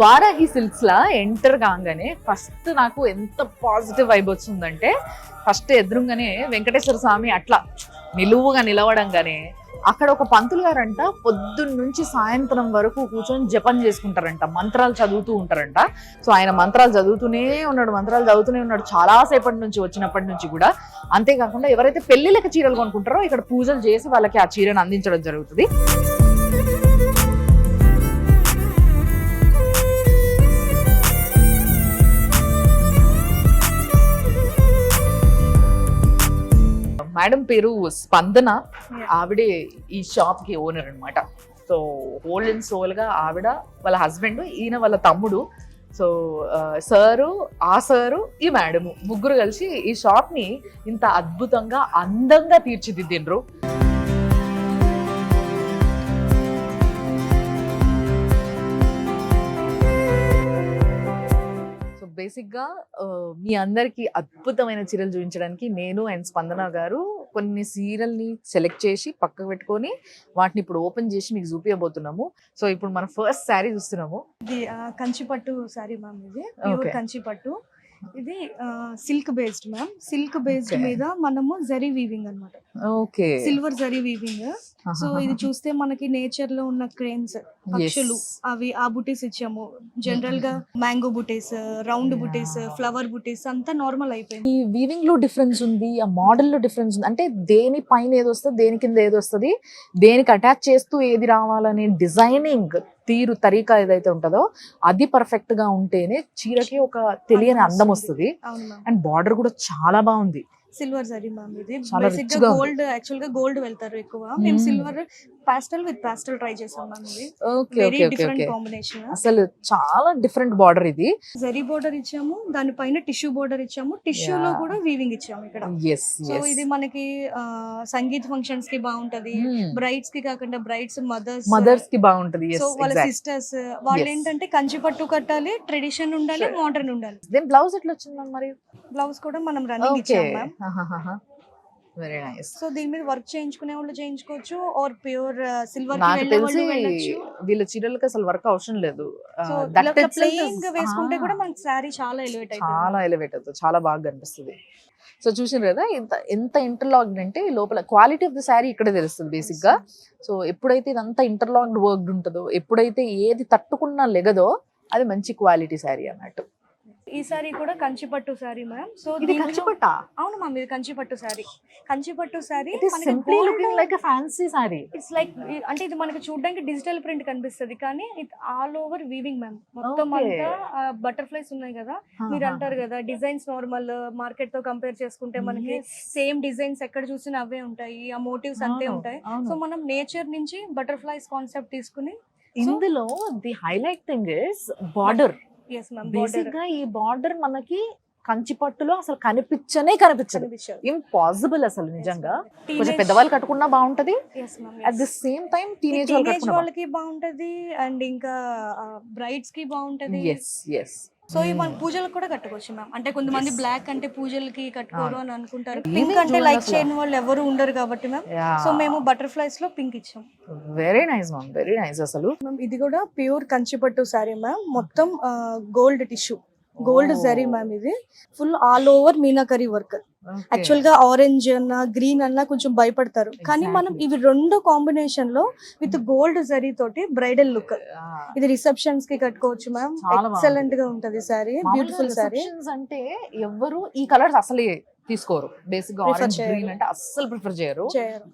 Varahi silks లా enter కాగానే first నాకు ఎంత పాజిటివ్ వైబ్ వచ్చిందంటే, ఫస్ట్ ఎదురుగానే వెంకటేశ్వర స్వామి అట్లా నిలువుగా నిలవడంగానే అక్కడ ఒక పంతులు గారంట పొద్దున్న నుంచి సాయంత్రం వరకు కూర్చొని జపం చేసుకుంటారంట, మంత్రాలు చదువుతూ ఉంటారంట. సో ఆయన మంత్రాలు చదువుతూనే ఉన్నాడు చాలా సేపటి నుంచి, వచ్చినప్పటి నుంచి కూడా. అంతేకాకుండా ఎవరైతే పెళ్లిళ్ళకి చీరలు కొనుక్కుంటారో ఇక్కడ పూజలు చేసి వాళ్ళకి ఆ చీరను అందించడం జరుగుతుంది. మేడం పేరు స్పందన, ఆవిడే ఈ షాప్ కి ఓనర్ అనమాట. సో హోల్ అండ్ సోల్ గా ఆవిడ, వాళ్ళ హస్బెండ్, ఈయన వాళ్ళ తమ్ముడు. సో సారు, ఆ సారు, ఈ మేడము ముగ్గురు కలిసి ఈ షాప్ ని ఇంత అద్భుతంగా అందంగా తీర్చిదిద్దిండ్రు. బేసిక్గా మీ అందరికి అద్భుతమైన చీరలు చూపించడానికి నేను అండ్ స్పందన గారు కొన్ని సీరియల్ని సెలెక్ట్ చేసి పక్కకు పెట్టుకొని వాటిని ఇప్పుడు ఓపెన్ చేసి మీకు చూపించబోతున్నాము. సో ఇప్పుడు మన ఫస్ట్ శారీ చూస్తున్నాము. ఇది కంచిపట్టు శారీ మ్యామ్. ఇది ప్యూర్ కంచిపట్టు. ఇది silk based ma'am. Silk based మీద మనము జరీ వీవింగ్ అన్నమాట. Okay, silver zari weaving. So ఇది చూస్తే మనకి నేచర్ లో ఉన్న క్రేన్స్, పక్షులు, అవి ఆ బుటీస్ ఇచ్చాము. జనరల్ గా మ్యాంగో బుటీస్, రౌండ్ బుటీస్, ఫ్లవర్ బుటీస్ అంతా నార్మల్ అయిపోయింది. ఈ వీవింగ్ లో డిఫరెన్స్ ఉంది, ఆ మోడల్ లో డిఫరెన్స్ ఉంది. అంటే దేని పైన ఏది వస్తుంది, దేని కింద ఏది వస్తుంది, దేనికి అటాచ్ చేస్తూ ఏది రావాలనే డిజైనింగ్ తీరు, తరీకా ఏదైతే ఉంటుందో అది పర్ఫెక్ట్ గా ఉంటేనే చీరకి ఒక తెలియని అందం వస్తుంది. అండ్ బార్డర్ కూడా చాలా బాగుంది. Silver zari ma'am. ఇది బేసిక్ గా గోల్డ్, యాక్చువల్ గా గోల్డ్ వెళ్తారు ఎక్కువ. మేము సిల్వర్ పాస్టల్ విత్ పాస్టల్ ట్రై చేసాం మ్యామ్. ఇది వెరీ డిఫరెంట్ కాంబినేషన్. అసలు చాలా డిఫరెంట్ బార్డర్. ఇది జరీ బార్డర్ ఇచ్చాము, దానిపైన టిష్యూ బార్డర్ ఇచ్చాము, టిష్యూ లో కూడా వీవింగ్ ఇచ్చాము ఇక్కడ. సో ఇది మనకి సంగీత్ ఫంక్షన్స్ కి బాగుంటది, బ్రైడ్స్ కి కాకుండా బ్రైడ్స్ మదర్స్ కి బాగుంటది. సో వాళ్ళ సిస్టర్స్ వాళ్ళు ఏంటంటే కంచి పట్టు కట్టాలి, ట్రెడిషన్ ఉండాలి, మోడర్న్ ఉండాలి. దెన్ బ్లౌజ్ ఎట్లా వచ్చింది మరి? బ్లౌజ్ కూడా మనం రన్నింగ్ ఇచ్చాం మ్యామ్. Very nice. సో దీని మీద వర్క్ చేయించుకునే వాళ్ళు చేయించుకోవచ్చు, ఆర్ ప్యూర్ సిల్వర్ నాకు తెలిసి వీళ్ళ చీరలకు అసలు వర్క్ అవసరం లేదు. ప్లెయిన్ గా వేసుకుంటే కూడా మనకి సారీ చాలా ఎలివేట్ అవుతుంది, చాలా బాగా కనిపిస్తుంది. సో చూసారు కదా ఎంత ఇంటర్లాక్డ్ అంటే లోపల క్వాలిటీ ఆఫ్ ద శారీ ఇక్కడే తెలుస్తుంది బేసిక్ గా. సో ఎప్పుడైతే ఇదంతా ఇంటర్లాక్డ్ వర్క్ ఉంటుందో, ఎప్పుడైతే ఏది తట్టుకున్నా లెగదో అది మంచి క్వాలిటీ శారీ అన్నట్టు. ఈ సారీ కూడా కంచిపట్టు సారీ మ్యామ్. సో ఇది కంచిపట్ట? అవును మ్యామ్, ఇది కంచిపట్టు సారీ. కంచిపట్టు sari fancy sari. It's like, అంటే ఇది మనకి చూడడానికి డిజిటల్ ప్రింట్ కనిపిస్తుంది, కానీ ఇది ఆల్ ఓవర్ వీవింగ్ మ్యామ్. మొత్తం అంతా బటర్ఫ్లైస్ ఉన్నాయి కదా, మీరు అంటారు కదా డిజైన్స్ నార్మల్ మార్కెట్ తో కంపేర్ చేసుకుంటే మనకి సేమ్ డిజైన్స్ ఎక్కడ చూసినా అవే ఉంటాయి, ఆ మోటివ్స్ అంతే ఉంటాయి. సో మనం నేచర్ నుంచి బటర్ఫ్లైస్ కాన్సెప్ట్ తీసుకుని, ఇందులో the highlight thing is border. Basic గా ఈ బార్డర్ మనకి కంచిపట్టులో అసలు కనిపించదు, ఇంపాసిబుల్ అసలు. నిజంగా కొంచెం పెద్దవాళ్ళు కట్టుకున్నా బాగుంటది, at the same time teenage వాళ్ళకి బాగుంటది, అండ్ ఇంకా బ్రైడ్స్ కి బాగుంటది. సో ఈ మన పూజలకు కూడా కట్టుకోవచ్చు మ్యామ్. అంటే కొంతమంది బ్లాక్ అంటే పూజలకి కట్టుకోరు అని అనుకుంటారు, పింక్ అంటే లైక్ చేయని వాళ్ళు ఎవరు ఉండరు కాబట్టి మ్యామ్. సో మేము బటర్ఫ్లైస్ లో పింక్ ఇచ్చాం. Very nice ma'am, very nice. అసలు ఇది కూడా ప్యూర్ కంచిపట్టు సారీ మ్యామ్. మొత్తం gold tissue, gold zari ma'am. ఇది full all over meenakari work. Actual గా ఆరెంజ్ అన్న, గ్రీన్ అన్న కొంచెం భయపడతారు, కానీ మనం ఇవి రెండు కాంబినేషన్ లో విత్ గోల్డ్ జరీ తోటి బ్రైడల్ లుక్. ఇది రిసెప్షన్స్ కి కట్టుకోవచ్చు మ్యామ్. ఎక్సలెంట్ గా ఉంటది సారీ, బ్యూటిఫుల్ సారీ. అంటే ఎవరు ఈ కలర్స్ అసలే తీసుకోరు, బేసిక్ గా ఆరెంజ్ గ్రీన్ అంటే అస్సలు ప్రిఫర్ చేయరు.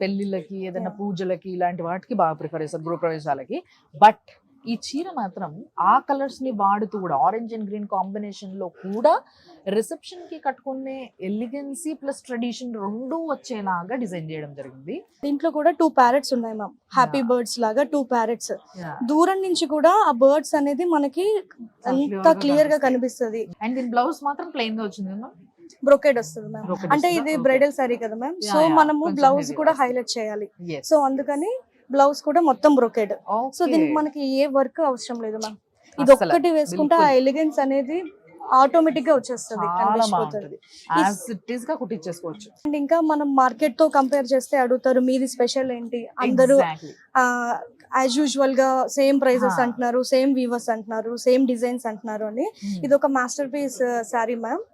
పెళ్లిళ్ళకి, ఏదైనా పూజలకి, ఇలాంటి వాటికి బాగా ప్రిఫర్ చేస్తారు, గృహప్రవేశాలకి. బట్ ఈ చీర మాత్రం ఆ కలర్స్ ని వాడుతూ కూడా, ఆరెంజ్ అండ్ గ్రీన్ కాంబినేషన్ లో కూడా రిసెప్షన్ కి కట్టుకునే ఎలిగెన్సీ ప్లస్ ట్రెడిషన్ రెండు వచ్చేలాగా డిజైన్ చేయడం జరిగింది. దీంట్లో కూడా 2 ప్యారెట్స్ ఉన్నాయి మ్యామ్, హ్యాపీ బర్డ్స్ లాగా 2 ప్యారెట్స్. దూరం నుంచి కూడా ఆ బర్డ్స్ అనేది మనకి ఎంత క్లియర్ గా కనిపిస్తుంది. అండ్ దీని బ్లౌజ్ మాత్రం ప్లెయిన్ గా వచ్చింది మ్యామ్, బ్రొకేడ్ వస్తుంది మ్యామ్. అంటే ఇది బ్రైడల్ సారీ కదా మ్యామ్, సో మనము బ్లౌజ్ కూడా హైలైట్ చేయాలి. సో అందుకని బ్లౌజ్ కూడా మొత్తం బ్రొకేడ్. సో దీనికి మనకి ఏ వర్క్ అవసరం లేదు మ్యామ్. ఇది ఒక్కటి వేసుకుంటే ఆ ఎలిగెన్స్ అనేది ఆటోమేటిక్ గా వచ్చేస్తుంది, చాలా కనిపించిపోతుంది. బాగుంటది, యాజ్ ఇట్ ఈస్ గా కుట్టించేసుకోవచ్చు. అండ్ ఇంకా మనం మార్కెట్ తో కంపేర్ చేస్తే అడుగుతారు మీది స్పెషల్ ఏంటి, అందరూ Exactly. యాజ్ యూజువల్ గా సేమ్ ప్రైజెస్ హా. అంటున్నారు, సేమ్ వీవర్స్ అంటున్నారు, సేమ్ డిజైన్స్ అంటున్నారు అని. Hmm. ఇది ఒక master sari ma'am.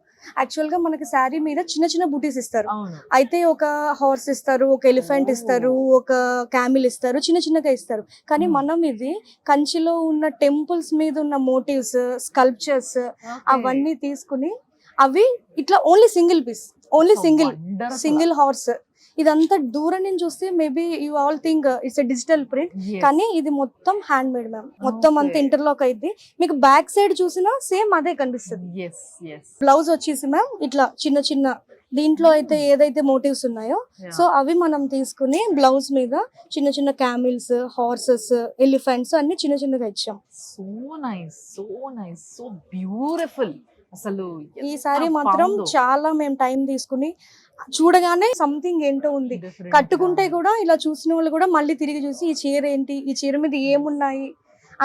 Actual గా మనకి శారీ మీద చిన్న చిన్న బూటీస్ ఇస్తారు. అవును. అయితే ఒక హార్స్ ఇస్తారు, ఒక ఎలిఫెంట్ Oh. ఇస్తారు, ఒక క్యామిల్ ఇస్తారు, చిన్న చిన్నగా ఇస్తారు. కానీ Hmm. మనం ఇది కంచిలో ఉన్న టెంపుల్స్ మీద ఉన్న మోటివ్స్, స్కల్ప్చర్స్ Okay. అవన్నీ తీసుకుని అవి ఇట్లా only single piece, only So single wonderful. Single horse. ఇదంతా దూరం నుంచి చూస్తే maybe you all think it's a digital print, Yes. కానీ ఇది మొత్తం హ్యాండ్ మేడ్ మ్యామ్. మొత్తం అంతా Okay. ఇంటర్లాక్ అయింది. మీకు బ్యాక్ సైడ్ చూసినా సేమ్ అదే కనిపిస్తుంది. Yes, yes. బ్లౌజ్ వచ్చేసి మ్యామ్ ఇట్లా చిన్న చిన్న దీంట్లో అయితే ఏదైతే మోటివ్స్ ఉన్నాయో Yeah. సో అవి మనం తీసుకుని బ్లౌజ్ మీద చిన్న చిన్న క్యామిల్స్, హార్సెస్, ఎలిఫెంట్స్ అన్ని చిన్న చిన్నగా ఇచ్చాం. So nice, so nice, so beautiful. అసలు ఈ ఎంత సారీ మాత్రం బాగుందో. చాలా మేము టైం తీసుకుని చూడగానే సంథింగ్ ఏంటో ఉంది. Different కట్టుకుంటే గా. కూడా ఇలా చూసిన వాళ్ళు కూడా మళ్ళీ తిరిగి చూసి ఈ చీర ఏంటి, ఈ చీర మీద ఏమున్నాయి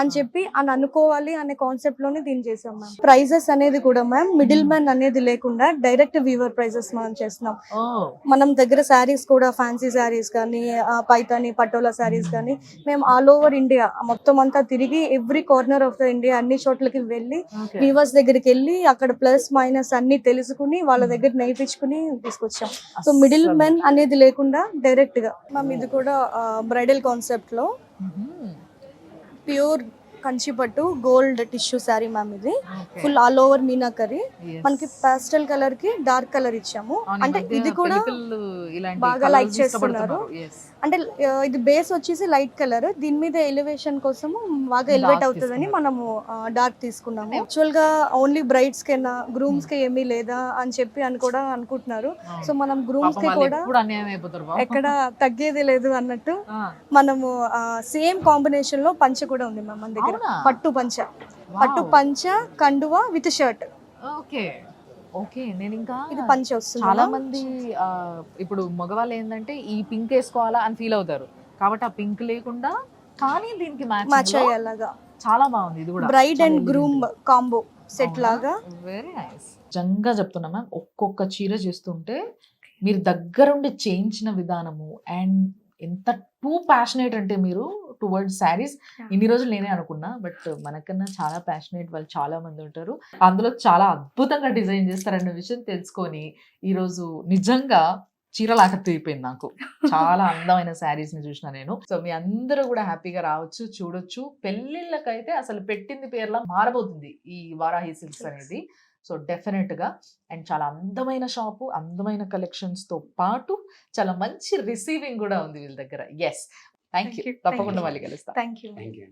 అని చెప్పి అని అనుకోవాలి అనే కాన్సెప్ట్ లోనే దీన్ని చేసాం మ్యామ్. ప్రైజెస్ అనేది కూడా మ్యామ్ మిడిల్ మ్యాన్ అనేది లేకుండా డైరెక్ట్ వీవర్ ప్రైజెస్ మనం చేస్తున్నాం. Oh. మనం దగ్గర శారీస్ కూడా ఫ్యాన్సీ శారీస్ కానీ పైతాని పటోలా శారీస్ కానీ మేము ఆల్ ఓవర్ ఇండియా మొత్తం అంతా తిరిగి every corner of the India అన్ని చోట్లకి వెళ్ళి Okay. వీవర్స్ దగ్గరికి వెళ్ళి అక్కడ ప్లస్ మైనస్ అన్ని తెలుసుకుని వాళ్ళ దగ్గర నేర్పించుకుని తీసుకొచ్చాం. సో మిడిల్ అస్సలు. మెన్ అనేది లేకుండా డైరెక్ట్ గా మ్యామ్ ఇది కూడా బ్రైడల్ కాన్సెప్ట్ లో Mhm. ప్యూర్ కంచిపట్టు గోల్డ్ టిష్యూ శారీ మ్యామ్. ఇది Okay. Full all over meenakari. Yes. మనకి పాస్టల్ కలర్ కి డార్క్ కలర్ ఇచ్చాము. అవును, ఈ అంటే మధ్య ఇది కూడా పెళ్లిపిల్లలు ఇలాంటి బాగా colours like చేస్తున్నారు. ఇష్టపడుతున్నారు. Yes. అంటే ఇది బేస్ వచ్చేసి లైట్ కలర్, దీని మీద ఎలివేషన్ కోసము బాగా ఎలివేట్ Dark అవుతుందని తీసుకున్నారు. మనము డార్క్ తీసుకున్నాము. యాక్చువల్ గా ఓన్లీ బ్రైడ్స్ కెనా గ్రూమ్స్ కి ఏమీ లేదా అని చెప్పి అని కూడా అనుకుంటున్నారు. అవును. సో మనం గ్రూమ్స్ పాపం కి వాళ్ళు కూడా ఎప్పుడు అన్యాయం అయిపోతారు బాబు. ఎక్కడ తగ్గేది లేదు అన్నట్టు ఆ. మనము సేమ్ కాంబినేషన్ లో పంచ కూడా ఉంది మ్యామ్ మన దగ్గర. అవునా? పట్టు పంచ, Wow. పట్టు పంచ కండువా విత్ షర్ట్. Okay, okay. నేను ఇంకా ఇది పంచ వస్తుంది చాలా ma'am. మంది ఇప్పుడు మగవాళ్ళు ఏంటంటే ఈ పింక్ వేసుకోవాలా అని ఫీల్ అవుతారు, కాబట్టి ఆ పింక్ లేకుండా కానీ దీనికి మ్యాచ్ మ్యాచ్ అయ్యేలాగా చాలా బాగుంది. ఇది కూడా bride and groom combo set లాగా. Very nice. నిజంగా చెప్తున్నా మ్యామ్, ఒక్కొక్క చీర చేస్తుంటే మీరు దగ్గరుండి చేయించిన విధానము అండ్ ఎంత టూ ప్యాషనేట్ అంటే మీరు టువర్డ్స్ శారీస్. ఇన్ని రోజులు నేనే అనుకున్నా, బట్ మనకన్నా చాలా ప్యాషనేట్ వాళ్ళు చాలా మంది ఉంటారు. అందులో చాలా అద్భుతంగా డిజైన్ చేస్తారన్న విషయం తెలుసుకొని ఈరోజు నిజంగా చీరలాగా తీరిపోయింది నాకు. చాలా అందమైన శారీస్ ని చూసిన నేను. సో మీ అందరూ కూడా హ్యాపీగా రావచ్చు, చూడొచ్చు. పెళ్లిళ్ళకైతే అసలు పెట్టింది పేర్లా మారబోతుంది ఈ వారాహి సిల్క్స్ అనేది. సో డెఫినెట్ గా అండ్ చాలా అందమైన షాపు, అందమైన కలెక్షన్స్ తో పాటు చాలా మంచి రిసీవింగ్ కూడా ఉంది వీళ్ళ దగ్గర. Yes, thank you. Thank you. తప్పకుండా Thank you. మళ్ళీ కలుస్తాం. Thank you. Thank you.